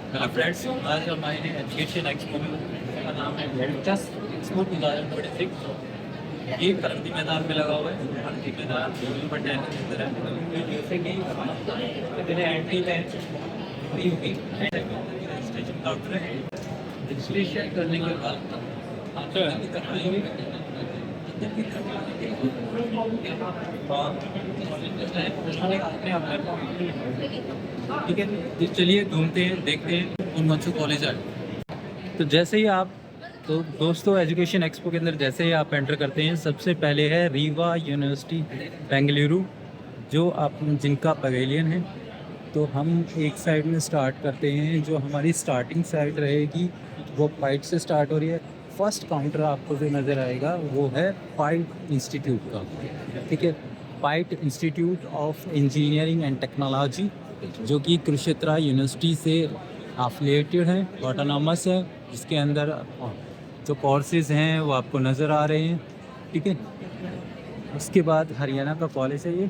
Hello friends, आज हमारे education expo का नाम है वेल्टस एक्सपो 2026। ये क्रांति मैदान में लगा हुआ है। क्रांति मैदान पटेल के अंदर है। जैसे कि इतने एंट्री में रजिस्ट्रेशन काउंटर है। रजिस्ट्रेशन करने के बाद आपको अंदर करवाएंगे। अंदर की ठीक है, तो चलिए घूमते हैं, देखते हैं कौन कौन से कॉलेज आए। तो जैसे ही आप तो दोस्तों एजुकेशन एक्सपो के अंदर जैसे ही आप एंटर करते हैं, सबसे पहले है रीवा यूनिवर्सिटी बेंगलुरु, जो आप जिनका पवेलियन है। तो हम एक साइड में स्टार्ट करते हैं। जो हमारी स्टार्टिंग साइड रहेगी वो पाइट से स्टार्ट हो रही है। फर्स्ट काउंटर आपको जो नज़र आएगा वो है पाइट इंस्टीट्यूट का। ठीक है, पाइट institute of engineering and technology, जो कि कुरुक्षेत्र यूनिवर्सिटी से एफिलिएटेड है, ऑटोनॉमस है, जिसके अंदर जो कोर्सेज हैं वो आपको नज़र आ रहे हैं। ठीक है, उसके बाद हरियाणा का कॉलेज है ये।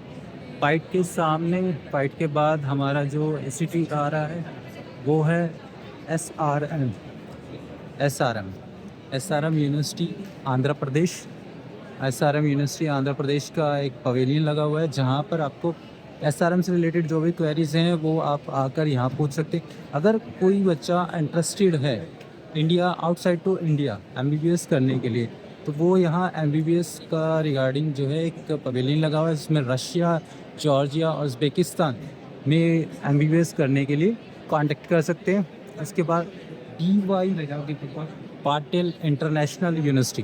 पाइट के सामने, पाइट के बाद हमारा जो इंस्टीट्यूट आ रहा है वो है S R M university Andhra Pradesh. S R M university Andhra Pradesh का एक पवेलियन लगा हुआ है, जहाँ पर आपको एस से रिलेटेड जो भी क्वेरीज हैं वो आप आकर यहाँ पूछ सकते हैं। अगर कोई बच्चा इंटरेस्टेड है India, outside to India MBBS करने के लिए, तो वो यहाँ एमबीबीएस का रिगार्डिंग जो है एक पवेलियन लगा हुआ है, जिसमें रशिया, जॉर्जिया और उज़्बेकिस्तान में एमबीबीएस करने के लिए कांटेक्ट कर सकते हैं। इसके बाद Patil international university,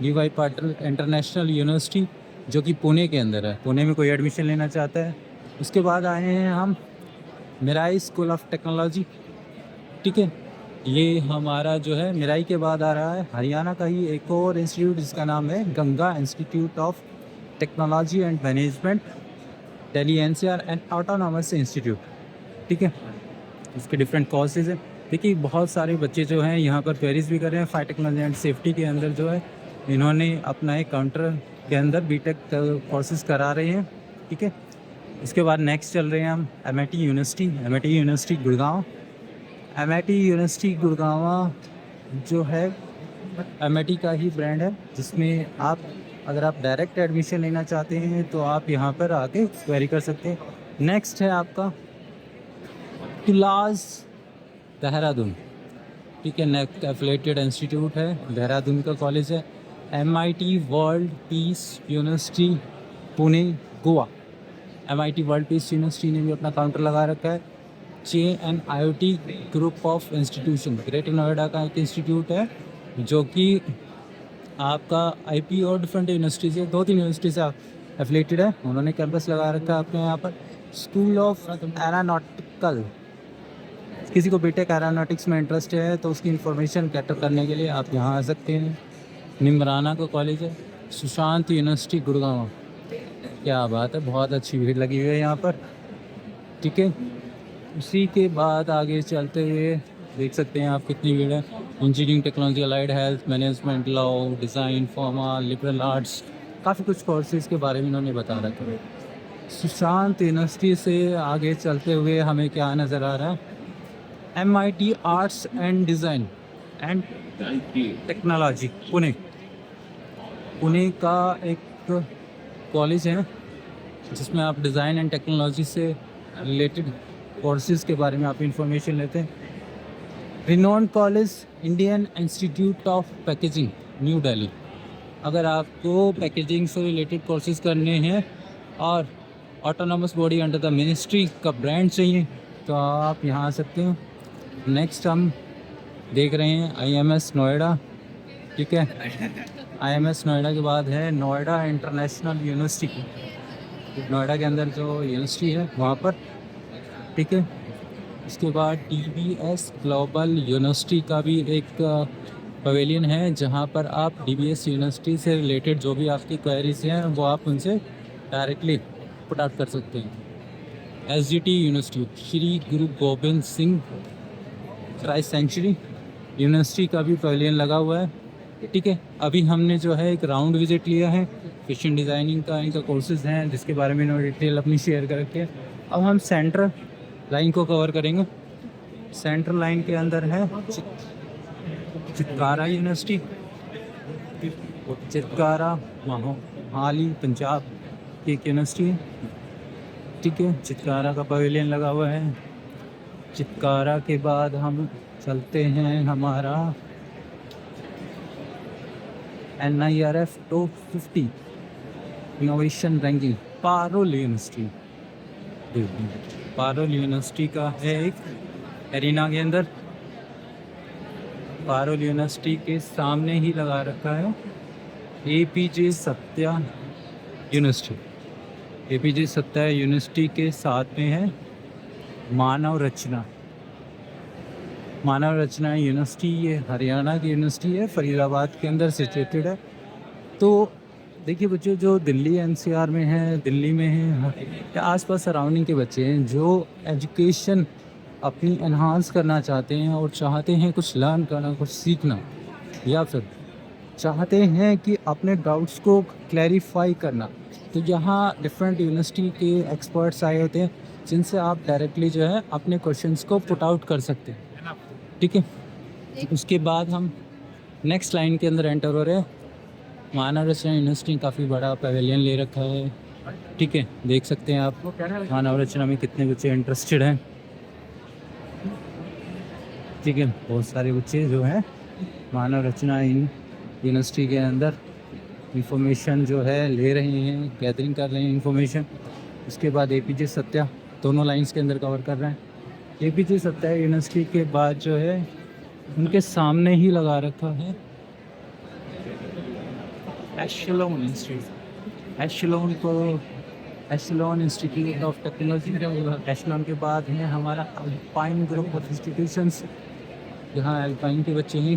D Y Patil international university, जो कि पुणे के अंदर है। पुणे में कोई एडमिशन लेना चाहता है। उसके बाद आए हैं हम मिराई स्कूल ऑफ टेक्नोलॉजी। ठीक है, ये हमारा जो है मिराई के बाद आ रहा है हरियाणा का ही एक और इंस्टीट्यूट, जिसका नाम है Ganga institute of technology and management, Delhi NCR and autonomous institute. ठीक है, इसके डिफरेंट कोर्सेज हैं। देखिए बहुत सारे बच्चे जो हैं यहाँ पर क्वेरीज भी कर रहे हैं। फायर टेक्नोलॉजी एंड सेफ्टी के अंदर जो है इन्होंने अपना एक काउंटर के अंदर बीटेक कोर्सेज करा रहे हैं। ठीक है, इसके बाद नेक्स्ट चल रहे हैं हम MIT university Gurgaon. MIT university Gurgaon जो है एमआईटी का ही ब्रांड है, जिसमें आप अगर आप डायरेक्ट एडमिशन लेना चाहते हैं तो आप यहाँ पर आके क्वेरी कर सकते हैं। नेक्स्ट है आपका तुलाज देहरादून। ठीक है, नेक्स्ट एफिलेटेड इंस्टीट्यूट है, देहरादून का कॉलेज है। MIT world peace university Pune Goa, MIT world peace university ने भी अपना काउंटर लगा रखा है। JNIOT group of institution, greater Noida का एक इंस्टीट्यूट है, जो कि आपका IP और डिफरेंट यूनिवर्सिटी से 2-3 यूनिवर्सिटी से एफिलेटेड है। उन्होंने कैंपस लगा रखा है अपने यहाँ पर। स्कूल ऑफ एरोनॉटिकल, किसी को बीटेक एरोनॉटिक्स में इंटरेस्ट है तो उसकी इन्फॉर्मेशन कैटर करने के लिए आप यहाँ आ सकते हैं। निमराना का कॉलेज है। सुशांत यूनिवर्सिटी गुड़गांव, क्या बात है, बहुत अच्छी भीड़ लगी हुई है यहाँ पर। ठीक है, उसी के बाद आगे चलते हुए देख सकते हैं आप कितनी भीड़ है। Engineering technology, allied health, management, law, design, pharma, liberal arts, काफ़ी कुछ कोर्सेज के बारे में इन्होंने बता रखा है। सुशांत यूनिवर्सिटी से आगे चलते हुए हमें क्या नज़र आ रहा है, MIT arts and design and technology Pune का एक कॉलेज है, जिसमें आप डिज़ाइन एंड टेक्नोलॉजी से रिलेटेड कोर्सेज़ के बारे में आप इंफॉर्मेशन लेते हैं। Renowned college Indian institute of packaging new Delhi, अगर आपको पैकेजिंग से रिलेटेड कोर्सेज़ करने हैं और autonomous body under the ministry का ब्रांड चाहिए तो आप यहाँ आ सकते हैं। नेक्स्ट हम देख रहे हैं IMS नोएडा। ठीक है, IMS नोएडा के बाद है नोएडा इंटरनेशनल यूनिवर्सिटी, नोएडा के अंदर जो यूनिवर्सिटी है वहाँ पर। ठीक है, इसके बाद DBS ग्लोबल यूनिवर्सिटी का भी एक पवेलियन है, जहाँ पर आप DBS यूनिवर्सिटी से रिलेटेड जो भी आपकी क्वेरीज हैं वो आप उनसे डायरेक्टली पुट आउट कर सकते हैं। SGT university, Shri Guru Gobind Singh Christ century university का भी पवेलियन लगा हुआ है। ठीक है, अभी हमने जो है एक राउंड विजिट लिया है। फैशन डिज़ाइनिंग का इनका कोर्सेज़ हैं, जिसके बारे में इन्होंने डिटेल अपनी शेयर कर रखी है। अब हम सेंट्रल लाइन को कवर करेंगे। सेंट्रल लाइन के अंदर है चितकारा यूनिवर्सिटी, चितकारा मोहाली पंजाब की एक यूनिवर्सिटी है। ठीक है, चितकारा का पवेलियन लगा हुआ है। चितकारा के बाद हम चलते हैं हमारा NIRF top 50 innovation ranking Parul university. Parul university का है एक एरिना के अंदर। पारुल यूनिवर्सिटी के सामने ही लगा रखा है APJ Satya university. APJ Satya university के साथ में है मानव रचना यूनिवर्सिटी। ये हरियाणा की यूनिवर्सिटी है, फरीदाबाद के अंदर सिचुएटेड है। तो देखिए बच्चों, जो दिल्ली NCR में है, दिल्ली में है या आसपास सराउंडिंग के बच्चे हैं जो एजुकेशन अपनी एनहांस करना चाहते हैं और चाहते हैं कुछ लर्न करना, कुछ सीखना, या फिर चाहते हैं कि अपने डाउट्स को क्लैरिफाई करना, तो यहाँ डिफरेंट यूनिवर्सिटी के एक्सपर्ट्स आए होते हैं जिनसे आप डायरेक्टली जो है अपने क्वेश्चंस को पुट आउट कर सकते हैं। ठीक है, उसके बाद हम नेक्स्ट लाइन के अंदर एंटर हो रहे हैं। मानव रचना यूनिवर्सिटी काफ़ी बड़ा पवेलियन ले रखा है। ठीक है, देख सकते हैं आप मानव रचना में कितने बच्चे इंटरेस्टेड हैं। ठीक है, बहुत सारे बच्चे जो हैं मानव रचना यूनिवर्सिटी के अंदर इंफॉर्मेशन जो है ले रहे हैं, गैदरिंग कर रहे हैं इंफॉर्मेशन। उसके बाद APJ सत्या दोनों लाइंस के अंदर कवर कर रहे हैं। APJ सत्या यूनिवर्सिटी के बाद जो है उनके सामने ही लगा रखा है Echelon institute. Echelon institute of technology. Echelon के बाद है हमारा अल्पाइन ग्रुप ऑफ इंस्टीट्यूशंस, जहाँ अल्पाइन के बच्चे ही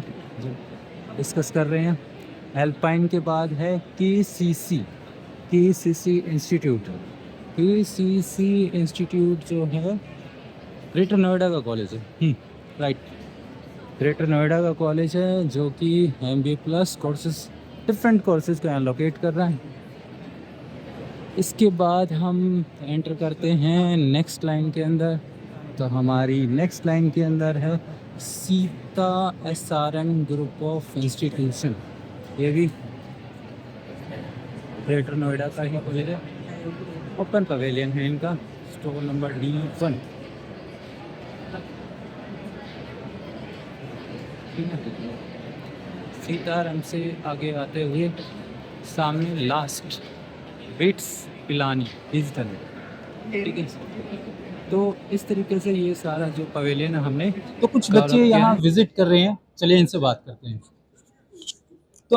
डिस्कस कर रहे हैं। अल्पाइन के बाद है KCC इंस्टीट्यूट। KCC इंस्टीट्यूट जो है ग्रेटर नोएडा का कॉलेज है। राइट, ग्रेटर नोएडा का कॉलेज है जो कि MBA plus courses, different courses को यहाँ लोकेट कर रहा है। इसके बाद हम एंटर करते हैं नेक्स्ट लाइन के अंदर। तो हमारी नेक्स्ट लाइन के अंदर है Sita SRM group of institution. ये भी ग्रेटर नोएडा का ही कॉलेज है। ओपन पवेलियन है इनका, स्टोर नंबर D1। सीताराम से आगे आते हुए सामने लास्ट बिट्स पिलानी डिजिटल। ठीक है, तो इस तरीके से ये सारा जो पवेलियन है हमने, तो कुछ बच्चे यहाँ विजिट कर रहे हैं, चलिए इनसे बात करते हैं। तो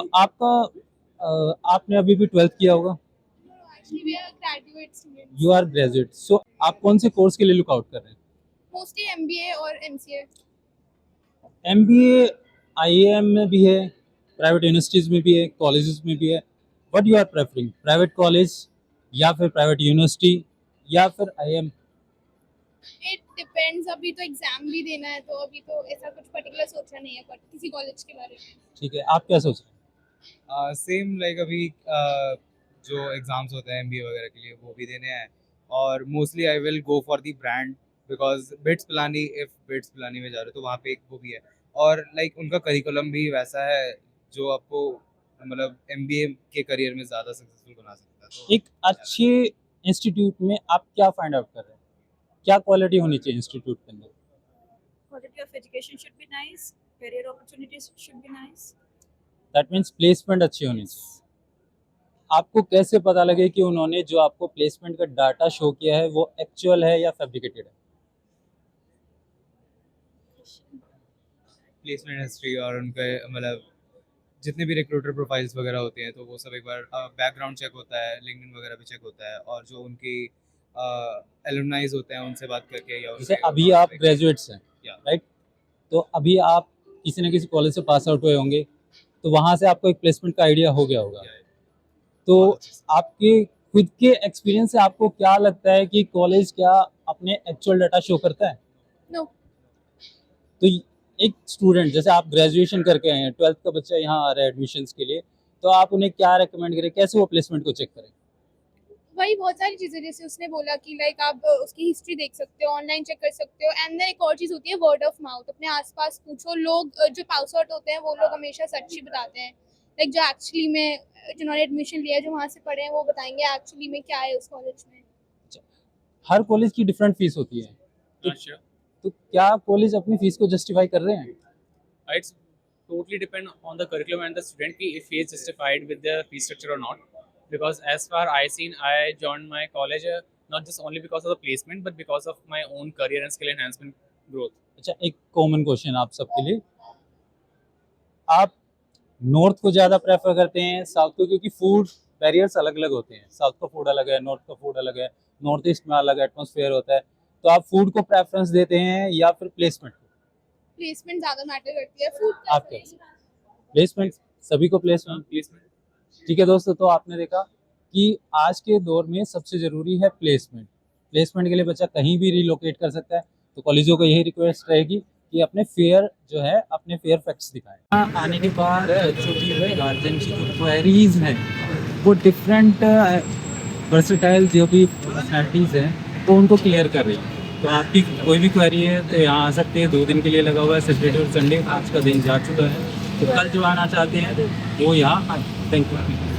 आपने अभी भी 12th किया होगा? You are graduate. सो आप कौन से कोर्स के लिए लुक आउट कर रहे हैं? मोस्टली MBA और MCA। MBA IIM में भी है, प्राइवेट यूनिवर्सिटीज़ में भी है, कॉलेजेस में भी है। What you are preferring, private college या फिर प्राइवेट यूनिवर्सिटी या फिर IIM? It depends. अभी तो एग्जाम भी देना है, तो अभी तो ऐसा कुछ पर्टिकुलर सोचा नहीं है पर किसी कॉलेज के बारे में। ठीक है, आप क्या सोच रहे हैं? सेम लाइक अभी जो एग्ज़ाम्स होते हैं MBA वगैरह के लिए वो भी देने हैं, और mostly I will go for the brand because bits Pilani, if bits Pilani में जा रहे हो तो वहाँ पे एक वो भी है, और लाइक उनका करिकुलम भी वैसा है जो आपको मतलब MBA के करियर में ज़्यादा सक्सेसफुल बना सकता है। तो एक अच्छे इंस्टीट्यूट में आप क्या फाइंड आउट कर रहे हैं? क्या क्वालिटी होनी चाहिए इंस्टीट्यूट के अंदर? Quality of education should be nice, career opportunities should be nice. That means placement अच्छी होनी चाहिए। आपको कैसे पता लगे कि उन्होंने जो आपको प्लेसमेंट का डाटा शो किया है वो एक्चुअल है या फैब्रिकेटेड है? प्लेसमेंट हिस्ट्री और उनके मतलब जितने भी रिक्रूटर प्रोफाइल्स वगैरह होते हैं तो वो सब एक बार बैकग्राउंड चेक होता है, लिंक्डइन वगैरह भी चेक होता है, और जो उनकी एलुमनाइज होते हैं उनसे बात करके, या जैसे अभी आप ग्रेजुएट्स हैं, राइट? तो अभी आप किसी न किसी कॉलेज से पास आउट हुए होंगे, तो वहाँ से आपको एक प्लेसमेंट का आइडिया हो गया होगा। तो आपके खुद के एक्सपीरियंस से आपको क्या लगता है कि कॉलेज क्या अपने एक्चुअल डाटा शो करता है? नो। तो एक स्टूडेंट जैसे आप ग्रेजुएशन करके आए हैं, 12th का बच्चा यहाँ आ रहा है एडमिशन्स के लिए, तो आप उन्हें क्या रेकमेंड करें, कैसे वो प्लेसमेंट को चेक करें? वही बहुत सारी चीजें, जैसे उसने बोला कि लाइक आप उसकी हिस्ट्री देख सकते हो, ऑनलाइन चेक कर सकते हो, एंड देन एक और चीज होती है वर्ड ऑफ माउथ, अपने आसपास पूछो। लोग जो पास आउट होते हैं वो लोग हमेशा सच ही बताते हैं, लाइक जो एक्चुअली में जिन्होंने एडमिशन लिया है, जो वहाँ से पढ़े हैं, वो बताएंगे एक्चुअली में क्या है उस कॉलेज में। हर कॉलेज की डिफरेंट फीस होती है, Sure. तो क्या कॉलेज अपनी फीस को जस्टिफाई कर रहे हैं? It's totally depend on the curriculum and the student ki if he is justified with the fee structure or not. Because as far I seen, I joined my college not just only because of the placement, but because of my own career and skill enhancement growth. अच्छा, एक common question आप सबके लिए, आप north को ज़्यादा prefer करते हैं साउथ को? क्योंकि फूड बैरियर्स अलग अलग होते हैं, साउथ का फूड अलग है, नॉर्थ का फूड अलग है, नॉर्थ ईस्ट में अलग एटमॉस्फेयर होता है, तो आप फूड को प्रेफरेंस देते हैं या फिर प्लेसमेंट को? प्लेसमेंट ज्यादा मैटर करती है, फूड आपके प्लेसमेंट, सभी को प्लेसमेंट। Placement. ठीक है दोस्तों, तो आपने देखा कि आज के दौर में सबसे ज़रूरी है प्लेसमेंट। प्लेसमेंट के लिए बच्चा कहीं भी रिलोकेट कर सकता है, तो कॉलेजों को यही रिक्वेस्ट रहेगी कि अपने फेयर जो है, अपने फेयर फैक्ट्स दिखाएं। आने के बाद जो भी गार्जियन की जो क्वेरीज हैं वो डिफरेंट वर्सेटाइल जो भी पर्सनैलिटीज़ हैं तो उनको क्लियर कर रही है। तो आपकी कोई भी क्वेरी है तो यहाँ आ सकते हैं, 2 दिन के लिए लगा हुआ है, सैटरडे और संडे। आज का दिन जा चुका है, तो कल जो आना चाहते हैं वो यहाँ आए। Thank you.